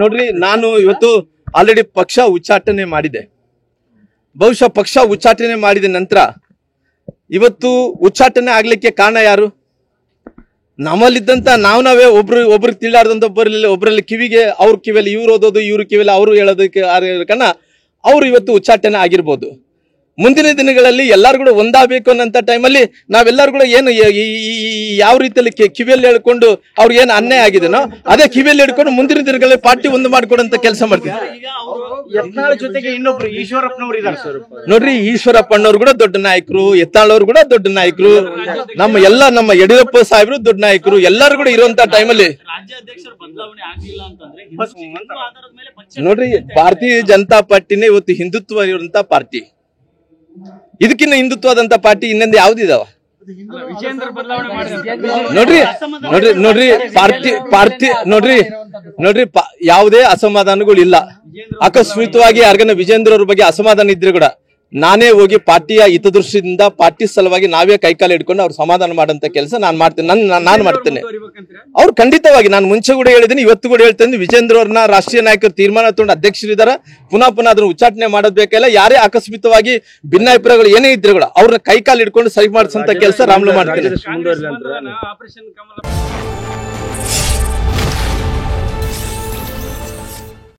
ನೋಡ್ರಿ ನಾನು ಇವತ್ತು ಆಲ್ರೆಡಿ ಪಕ್ಷ ಉಚ್ಚಾಟನೆ ಮಾಡಿದೆ. ಬಹುಶಃ ಪಕ್ಷ ಉಚ್ಚಾಟನೆ ಮಾಡಿದ ನಂತರ ಇವತ್ತು ಉಚ್ಚಾಟನೆ ಆಗ್ಲಿಕ್ಕೆ ಕಾರಣ ಯಾರು? ನಮ್ಮಲ್ಲಿದ್ದಂತ ನಾವೇ ಒಬ್ರಿಗೆ ತಿಳಿಯಾರ್ದಂತ ಒಬ್ಬರಲ್ಲಿ ಕಿವಿಗೆ ಅವ್ರ ಕಿವಿಯಲ್ಲಿ ಇವ್ರು ಓದೋದು, ಇವ್ರ ಕಿವಿಯಲ್ಲಿ ಅವರು ಹೇಳೋದಕ್ಕೆ ಕಾರಣ ಅವ್ರು ಇವತ್ತು ಉಚ್ಚಾಟನೆ ಆಗಿರ್ಬೋದು. ಮುಂದಿನ ದಿನಗಳಲ್ಲಿ ಎಲ್ಲಾರು ಕೂಡ ಒಂದಾಗಬೇಕು ಅನ್ನೋಂಥ ಟೈಮಲ್ಲಿ ನಾವೆಲ್ಲರೂ ಕೂಡ ಏನು ಯಾವ ರೀತಿಯಲ್ಲಿ ಕಿವಿಯಲ್ಲಿ ಹೇಳ್ಕೊಂಡು ಅವ್ರಿಗೆ ಏನು ಅನ್ಯಾಯ ಆಗಿದೆನೋ ಅದೇ ಕಿವಿಯಲ್ಲಿ ಹಿಡ್ಕೊಂಡು ಮುಂದಿನ ದಿನಗಳಲ್ಲಿ ಪಾರ್ಟಿ ಒಂದು ಮಾಡ್ಕೊಡಂತ ಕೆಲಸ ಮಾಡ್ತೀವಿ. ಜೊತೆಗೆ ಇನ್ನೊಬ್ರು ಈಶ್ವರಪ್ಪನವರು ಇದ್ದಾರೆ ಸರ್. ನೋಡ್ರಿ, ಈಶ್ವರಪ್ಪನವ್ರು ಕೂಡ ದೊಡ್ಡ ನಾಯಕರು, ಯತ್ನಾಳವ್ರು ಕೂಡ ದೊಡ್ಡ ನಾಯಕರು, ನಮ್ಮ ಯಡಿಯೂರಪ್ಪ ಸಾಹೇಬರು ದೊಡ್ಡ ನಾಯಕರು, ಎಲ್ಲರೂ ಕೂಡ ಇರುವಂತ ಟೈಮಲ್ಲಿ ನೋಡ್ರಿ, ಭಾರತೀಯ ಜನತಾ ಪಾರ್ಟಿನೇ ಇವತ್ತು ಹಿಂದುತ್ವ ಇರುವಂತ ಪಾರ್ಟಿ. ಇದಕ್ಕಿನ್ನ ಹಿಂದುತ್ವದಂತ ಪಾರ್ಟಿ ಇನ್ನೊಂದು ಯಾವ್ದಿದಾವ? ನೋಡ್ರಿ ಪಾರ್ಟಿ ನೋಡ್ರಿ ಯಾವುದೇ ಅಸಮಾಧಾನಗಳು ಇಲ್ಲ. ಅಕಸ್ಮಿತವಾಗಿ ಯಾರಿಗನ ವಿಜೇಂದ್ರ ಅವ್ರ ಬಗ್ಗೆ ಅಸಮಾಧಾನ ಇದ್ರೆ ಕೂಡ ನಾನೇ ಹೋಗಿ ಪಾರ್ಟಿಯ ಹಿತದೃಷ್ಟಿಯಿಂದ ಪಾರ್ಟಿ ಸಲುವಾಗಿ ನಾವೇ ಕೈಕಾಲು ಹಿಡ್ಕೊಂಡು ಅವ್ರು ಸಮಾಧಾನ ಮಾಡಂತ ಕೆಲಸ ನಾನು ಮಾಡ್ತೇನೆ. ಅವ್ರು ಖಂಡಿತವಾಗಿ, ನಾನು ಮುಂಚೆ ಕೂಡ ಹೇಳಿದ್ದೀನಿ, ಇವತ್ತು ಕೂಡ ಹೇಳ್ತೇನೆ, ವಿಜೇಂದ್ರ ಅವ್ರನ್ನ ರಾಷ್ಟ್ರೀಯ ನಾಯಕರು ತೀರ್ಮಾನ ತಗೊಂಡು ಅಧ್ಯಕ್ಷರಿದ್ದಾರೆ, ಪುನಃ ಅದನ್ನು ಉಚ್ಚಾಟನೆ ಮಾಡೋದ್ ಬೇಕಲ್ಲ. ಯಾರೇ ಅಕಸ್ಮಿತವಾಗಿ ಭಿನ್ನಾಭಿಪ್ರಾಯಗಳು ಏನೇ ಇದ್ರೆ ಕೂಡ ಅವ್ರನ್ನ ಕೈಕಾಲು ಹಿಡ್ಕೊಂಡು ಸರಿ ಮಾಡಿಸಂತ ಕೆಲಸ ರಾಮ್ಲು ಮಾಡ್ತೇನೆ.